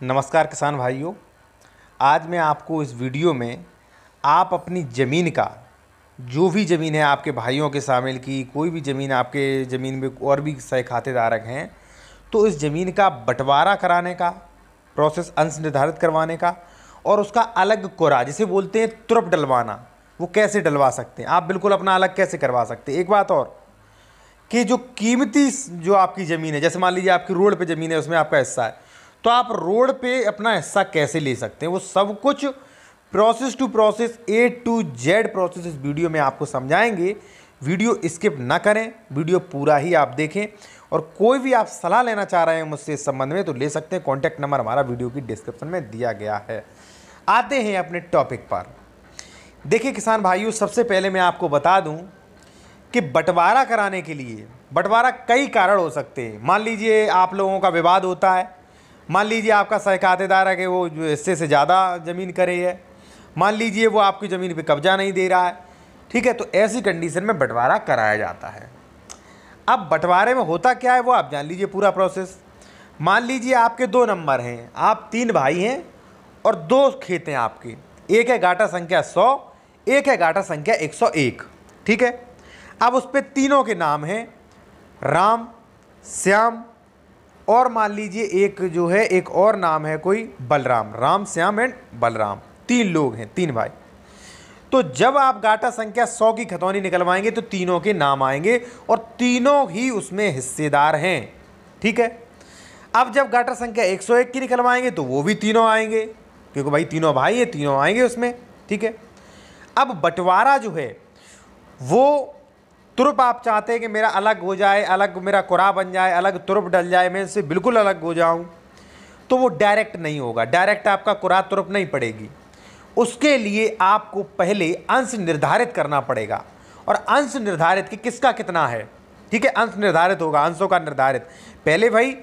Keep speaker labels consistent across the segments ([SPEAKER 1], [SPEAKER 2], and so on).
[SPEAKER 1] नमस्कार किसान भाइयों। आज मैं आपको इस वीडियो में आप अपनी ज़मीन का, जो भी ज़मीन है आपके भाइयों के शामिल की, कोई भी ज़मीन आपके ज़मीन में और भी सह खातेदारक हैं, तो इस ज़मीन का बंटवारा कराने का प्रोसेस, अंश निर्धारित करवाने का और उसका अलग कोरा जिसे बोलते हैं तुरप डलवाना, वो कैसे डलवा सकते हैं, आप बिल्कुल अपना अलग कैसे करवा सकते हैं। एक बात और कि जो कीमती जो आपकी ज़मीन है, जैसे मान लीजिए आपकी रोड पे ज़मीन है, उसमें आपका हिस्सा है, तो आप रोड पे अपना हिस्सा कैसे ले सकते हैं, वो सब कुछ process to process, A to Z process इस वीडियो में आपको समझाएंगे। वीडियो स्किप ना करें, वीडियो पूरा ही आप देखें। और कोई भी आप सलाह लेना चाह रहे हैं मुझसे इस संबंध में तो ले सकते हैं। कॉन्टैक्ट नंबर हमारा वीडियो की डिस्क्रिप्शन में दिया गया है। आते हैं अपने टॉपिक पर। देखिए किसान भाइयों, सबसे पहले मैं आपको बता दूं कि बंटवारा कराने के लिए बंटवारा कई कारण हो सकते हैं। मान लीजिए आप लोगों का विवाद होता है, मान लीजिए आपका सह खातेदार है कि वो जो हिस्से से ज़्यादा ज़मीन करे है, मान लीजिए वो आपकी ज़मीन पे कब्जा नहीं दे रहा है, ठीक है, तो ऐसी कंडीशन में बंटवारा कराया जाता है। अब बंटवारे में होता क्या है वो आप जान लीजिए पूरा प्रोसेस। मान लीजिए आपके 2 नंबर हैं, आप 3 भाई हैं और 2 खेत हैं आपके। एक है गाटा संख्या 100, एक है गाटा संख्या 101, ठीक है। अब उस पर तीनों के नाम हैं राम, श्याम और मान लीजिए एक जो है एक और नाम है कोई बलराम। राम, श्याम एंड बलराम, 3 लोग हैं, 3 भाई। तो जब आप गाटा संख्या 100 की खतौनी निकलवाएंगे तो तीनों के नाम आएंगे और तीनों ही उसमें हिस्सेदार हैं, ठीक है। अब जब गाटा संख्या 101 की निकलवाएंगे तो वो भी तीनों आएंगे, क्योंकि भाई तीनों भाई है, तीनों आएंगे उसमें, ठीक है। अब बंटवारा जो है वो तुरप आप चाहते हैं कि मेरा अलग हो जाए, अलग मेरा कुरा बन जाए, अलग तुरप डल जाए, मैं इससे बिल्कुल अलग हो जाऊं, तो वो डायरेक्ट नहीं होगा, डायरेक्ट आपका कुरा तुरप नहीं पड़ेगी। उसके लिए आपको पहले अंश निर्धारित करना पड़ेगा। और अंश निर्धारित कि किसका कितना है, ठीक है, अंश निर्धारित होगा, अंशों का निर्धारित। पहले भाई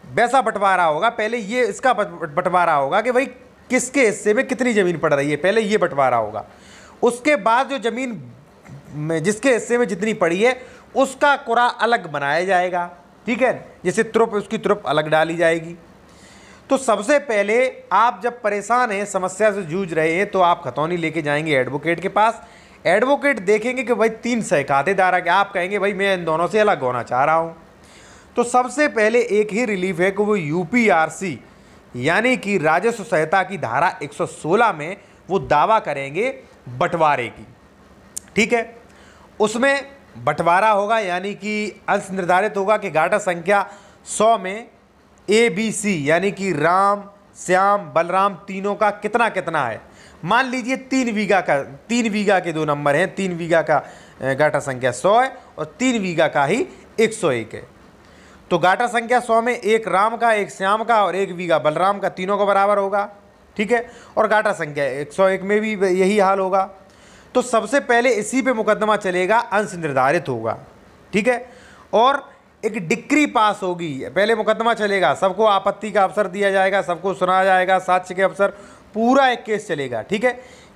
[SPEAKER 1] वैसा बंटवारा होगा, पहले ये इसका बंटवारा होगा कि भाई किसके हिस्से में कितनी ज़मीन पड़ रही है, पहले ये बंटवारा होगा। उसके बाद जो ज़मीन में जिसके हिस्से में जितनी पड़ी है उसका कुरा अलग बनाया जाएगा, ठीक है, जैसे तुरप, उसकी तुरप अलग डाली जाएगी। तो सबसे पहले आप जब परेशान हैं, समस्या से जूझ रहे हैं, तो आप खतौनी लेके जाएंगे एडवोकेट के पास। एडवोकेट देखेंगे कि भाई 3 सह खातेदार है, आप कहेंगे भाई मैं इन दोनों से अलग होना चाह रहा हूँ। तो सबसे पहले एक ही रिलीफ है कि वो UPRC यानी कि राजस्व संहिता की धारा 116 में वो दावा करेंगे बंटवारे की, ठीक है। उसमें बंटवारा होगा यानी कि अंश निर्धारित होगा कि गाटा संख्या 100 में ABC यानी कि राम, श्याम, बलराम तीनों का कितना कितना है। मान लीजिए 3 बीघा का, 3 बीघा के 2 नंबर हैं, 3 बीघा का गाटा संख्या 100 है और 3 बीघा का ही 101 है। तो गाटा संख्या 100 में एक राम का, एक श्याम का और 1 बीघा बलराम का, तीनों का बराबर होगा, ठीक है। और गाटा संख्या 101 में भी यही हाल होगा। तो सबसे पहले इसी पे मुकदमा चलेगा, अंश निर्धारित होगा, ठीक है। और एक डिक्री पास होगी, पहले मुकदमा चलेगा, सबको आपत्ति का अवसर दिया जाएगा, सबको सुना जाएगा, साक्ष्य के अवसर, पूरा एक केस चलेगा, ठीक है।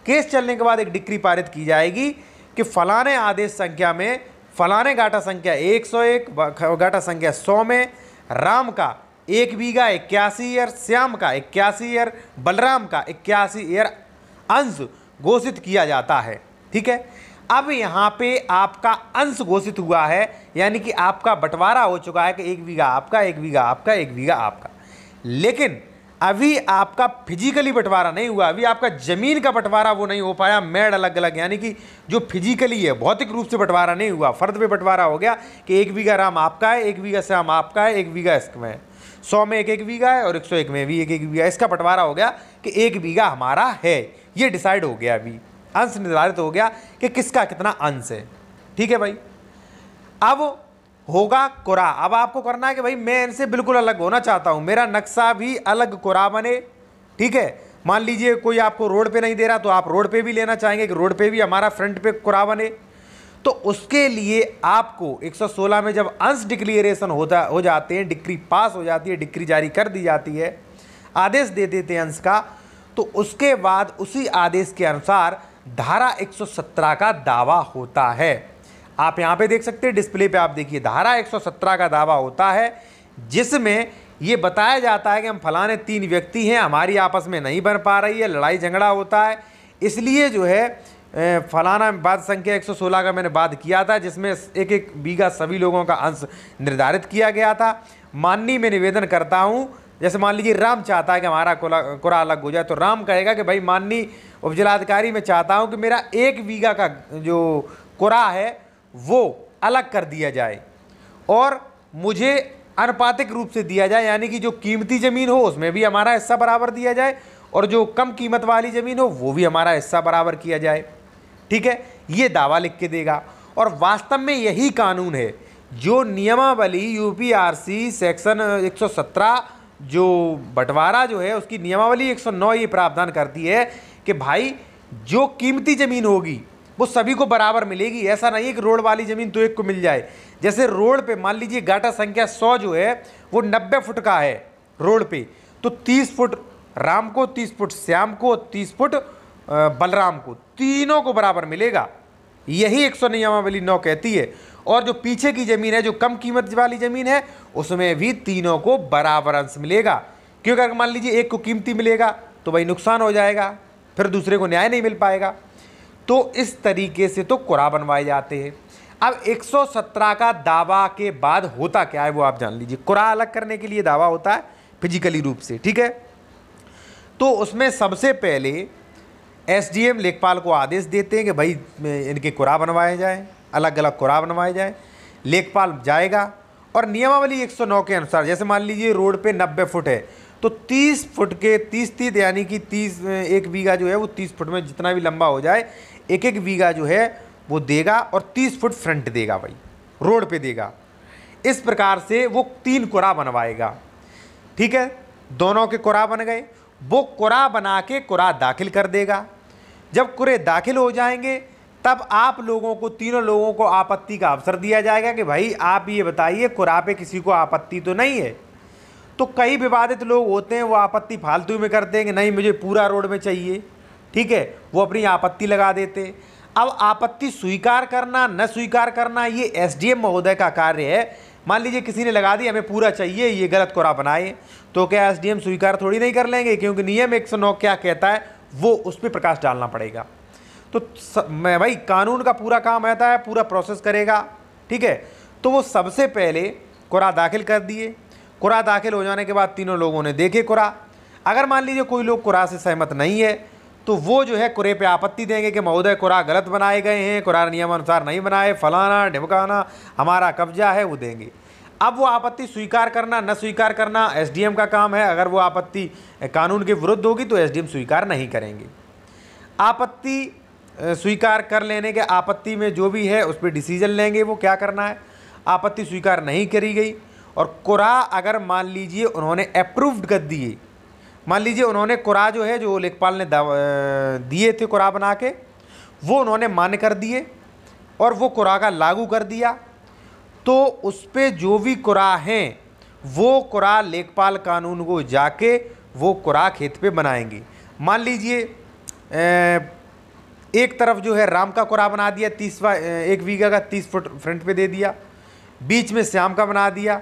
[SPEAKER 1] केस चलने के बाद एक डिक्री पारित की जाएगी कि फलाने आदेश संख्या में फलाने गाटा संख्या 101, गाटा संख्या 100 में राम का 1 बीघा 81 ईयर, श्याम का 81 ईयर, बलराम का 81 ईयर अंश घोषित किया जाता है, ठीक है। अब यहाँ पे आपका अंश घोषित हुआ है, यानी कि आपका बंटवारा हो चुका है कि 1 बीघा आपका, 1 बीघा आपका, 1 बीघा आपका। लेकिन अभी आपका फिजिकली बंटवारा नहीं हुआ, अभी आपका ज़मीन का बंटवारा वो नहीं हो पाया, मेड अलग अलग, यानी कि जो फिजिकली है, भौतिक रूप से बंटवारा नहीं हुआ, फर्द पे बंटवारा हो गया कि 1 बीघा राम आपका है, 1 बीघा श्याम आपका है, 1 बीघा इसमें है, 100 में 1 बीघा है और 101 में भी 1 बीघा, इसका बंटवारा हो गया कि 1 बीघा हमारा है। ये डिसाइड हो गया, अभी अंश निर्धारित हो गया कि किसका कितना अंश है, ठीक है भाई। अब होगा कुरा। अब आपको करना है कि भाई मैं इनसे बिल्कुल अलग होना चाहता हूं, मेरा नक्शा भी अलग कुरा बने, ठीक है। मान लीजिए कोई आपको रोड पे नहीं दे रहा तो आप रोड पे भी लेना चाहेंगे कि रोड पे भी हमारा फ्रंट पे कुरा बने। तो उसके लिए आपको 116 में जब अंश डिक्लेरेशन हो जाते हैं, डिक्री पास हो जाती है, डिक्री जारी कर दी जाती है, आदेश दे देते हैं अंश का, तो उसके बाद उसी आदेश के अनुसार धारा 117 का दावा होता है। आप यहाँ पे देख सकते हैं, डिस्प्ले पे आप देखिए, धारा 117 का दावा होता है, जिसमें ये बताया जाता है कि हम फलाने 3 व्यक्ति हैं, हमारी आपस में नहीं बन पा रही है, लड़ाई झगड़ा होता है, इसलिए जो है फलाना बात संख्या 116 का मैंने बात किया था, जिसमें एक एक बीघा सभी लोगों का अंश निर्धारित किया गया था। माननीय मैं निवेदन करता हूँ, जैसे मान लीजिए राम चाहता है कि हमारा कुरा अलग हो जाए, तो राम कहेगा कि भाई माननीय उपजिलाधिकारी, मैं चाहता हूँ कि मेरा 1 बीघा का जो कुरा है वो अलग कर दिया जाए और मुझे अनुपातिक रूप से दिया जाए, यानी कि जो कीमती ज़मीन हो उसमें भी हमारा हिस्सा बराबर दिया जाए और जो कम कीमत वाली ज़मीन हो वो भी हमारा हिस्सा बराबर किया जाए। ठीक है, ये दावा लिख के देगा। और वास्तव में यही कानून है जो नियमावली यूपीआरसी सेक्शन 117 जो बंटवारा जो है उसकी नियमावली 109 ये प्रावधान करती है कि भाई जो कीमती ज़मीन होगी वो सभी को बराबर मिलेगी। ऐसा नहीं है कि रोड वाली ज़मीन तो एक को मिल जाए। जैसे रोड पे मान लीजिए गाटा संख्या 100 जो है वो 90 फुट का है रोड पे, तो 30 फुट राम को, 30 फुट श्याम को, 30 फुट बलराम को, तीनों को बराबर मिलेगा। यही 109 नियमावली 9 कहती है। और जो पीछे की ज़मीन है, जो कम कीमत वाली ज़मीन है, उसमें भी तीनों को बराबर अंश मिलेगा। क्योंकि अगर मान लीजिए एक को कीमती मिलेगा तो भाई नुकसान हो जाएगा, फिर दूसरे को न्याय नहीं मिल पाएगा। तो इस तरीके से तो कुरा बनवाए जाते हैं। अब 117 का दावा के बाद होता क्या है वो आप जान लीजिए। कुरा अलग करने के लिए दावा होता है फिजिकली रूप से, ठीक है। तो उसमें सबसे पहले एसडीएम लेखपाल को आदेश देते हैं कि भाई इनके कुरा बनवाए जाएं, अलग अलग कुरा बनवाए जाएं। लेखपाल जाएगा और नियमावली 109 के अनुसार, जैसे मान लीजिए रोड पे 90 फुट है तो 30 फुट के 30 यानी कि 30 1 बीघा जो है वो 30 फुट में जितना भी लंबा हो जाए, एक एक बीघा जो है वो देगा और 30 फुट फ्रंट देगा, भाई रोड पे देगा। इस प्रकार से वो 3 कुरा बनवाएगा। ठीक है, दोनों के कुरा बन गए। वो कुरा बना के कुरा दाखिल कर देगा। जब कुरे दाखिल हो जाएंगे तब आप लोगों को, तीनों लोगों को आपत्ति का अवसर दिया जाएगा कि भाई आप ये बताइए कुरा पे किसी को आपत्ति तो नहीं है। तो कई विवादित लोग होते हैं वो आपत्ति फालतू में करते हैं कि नहीं मुझे पूरा रोड में चाहिए। ठीक है, वो अपनी आपत्ति लगा देते। अब आपत्ति स्वीकार करना न स्वीकार करना ये एसडीएम महोदय का कार्य है। मान लीजिए किसी ने लगा दी हमें पूरा चाहिए, ये गलत कुरा बनाए, तो क्या एसडीएम स्वीकार थोड़ी नहीं कर लेंगे, क्योंकि नियम 109 क्या कहता है वो उस पर प्रकाश डालना पड़ेगा। तो मैं भाई कानून का पूरा काम रहता है, पूरा प्रोसेस करेगा। ठीक है, तो वो सबसे पहले कुरा दाखिल कर दिए। कुरा दाखिल हो जाने के बाद तीनों लोगों ने देखे कुरा। अगर मान लीजिए कोई लोग कुरा से सहमत नहीं है तो वो जो है कुरे पे आपत्ति देंगे कि महोदय कुरा गलत बनाए गए हैं, कुरा नियमानुसार नहीं बनाए, फलाना ढिमकाना, हमारा कब्जा है, वो देंगे। अब वो आपत्ति स्वीकार करना न स्वीकार करना एसडीएम का काम है। अगर वो आपत्ति कानून के विरुद्ध होगी तो एसडीएम स्वीकार नहीं करेंगे। आपत्ति स्वीकार कर लेने के आपत्ति में जो भी है उस पर डिसीजन लेंगे वो क्या करना है। आपत्ति स्वीकार नहीं करी गई और कुरा अगर मान लीजिए उन्होंने अप्रूव्ड कर दिए, मान लीजिए उन्होंने कुरा जो है जो लेखपाल ने दिए थे कुरा बना के वो उन्होंने मान्य कर दिए और वो कुरा का लागू कर दिया, तो उस पर जो भी कुरा हैं वो कुरा लेखपाल कानून को जाके वो कुरा खेत पे बनाएंगे। मान लीजिए एक तरफ जो है राम का कुरा बना दिया, 1 बीघा का 30 फुट फ्रंट पे दे दिया, बीच में श्याम का बना दिया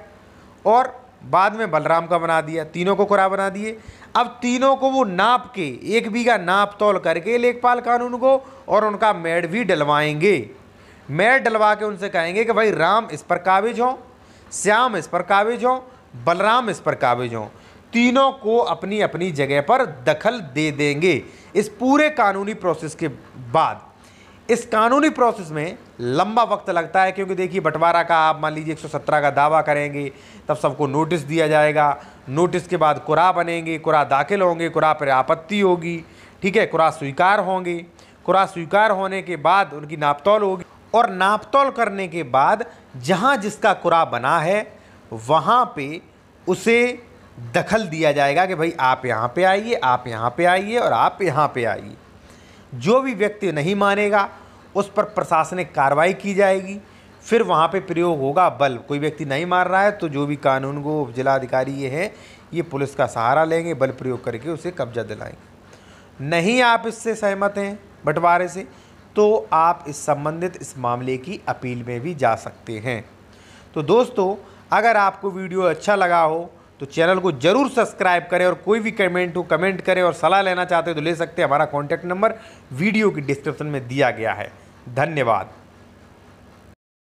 [SPEAKER 1] और बाद में बलराम का बना दिया। तीनों को कुरा बना दिए। अब तीनों को वो नाप के 1 बीघा नाप तौल करके लेखपाल कानून को और उनका मेड़ भी डलवाएंगे। मेड़ डलवा के उनसे कहेंगे कि भाई राम इस पर काबिज हो, श्याम इस पर काबिज हो, बलराम इस पर काबिज हो। तीनों को अपनी अपनी जगह पर दखल दे देंगे। इस पूरे कानूनी प्रोसेस के बाद, इस कानूनी प्रोसेस में लंबा वक्त लगता है, क्योंकि देखिए बंटवारा का आप मान लीजिए 117 का दावा करेंगे तब सबको नोटिस दिया जाएगा। नोटिस के बाद कुरा बनेंगे, कुरा दाखिल होंगे, कुरा पर आपत्ति होगी। ठीक है, कुरा स्वीकार होंगे। कुरा स्वीकार होने के बाद उनकी नापतौल होगी और नापतौल करने के बाद जहाँ जिसका कुरा बना है वहाँ पे उसे दखल दिया जाएगा कि भाई आप यहाँ पे आइए, आप यहाँ पे आइए और आप यहाँ पे आइए। जो भी व्यक्ति नहीं मानेगा उस पर प्रशासनिक कार्रवाई की जाएगी। फिर वहाँ पे प्रयोग होगा बल। कोई व्यक्ति नहीं मान रहा है तो जो भी कानून को जिलाधिकारी ये है ये पुलिस का सहारा लेंगे, बल प्रयोग करके उसे कब्जा दिलाएंगे। नहीं आप इससे सहमत हैं बंटवारे से तो आप इस संबंधित इस मामले की अपील में भी जा सकते हैं। तो दोस्तों अगर आपको वीडियो अच्छा लगा हो तो चैनल को ज़रूर सब्सक्राइब करें, और कोई भी कमेंट हो कमेंट करें, और सलाह लेना चाहते हैं तो ले सकते हैं। हमारा कॉन्टैक्ट नंबर वीडियो की डिस्क्रिप्शन में दिया गया है। धन्यवाद।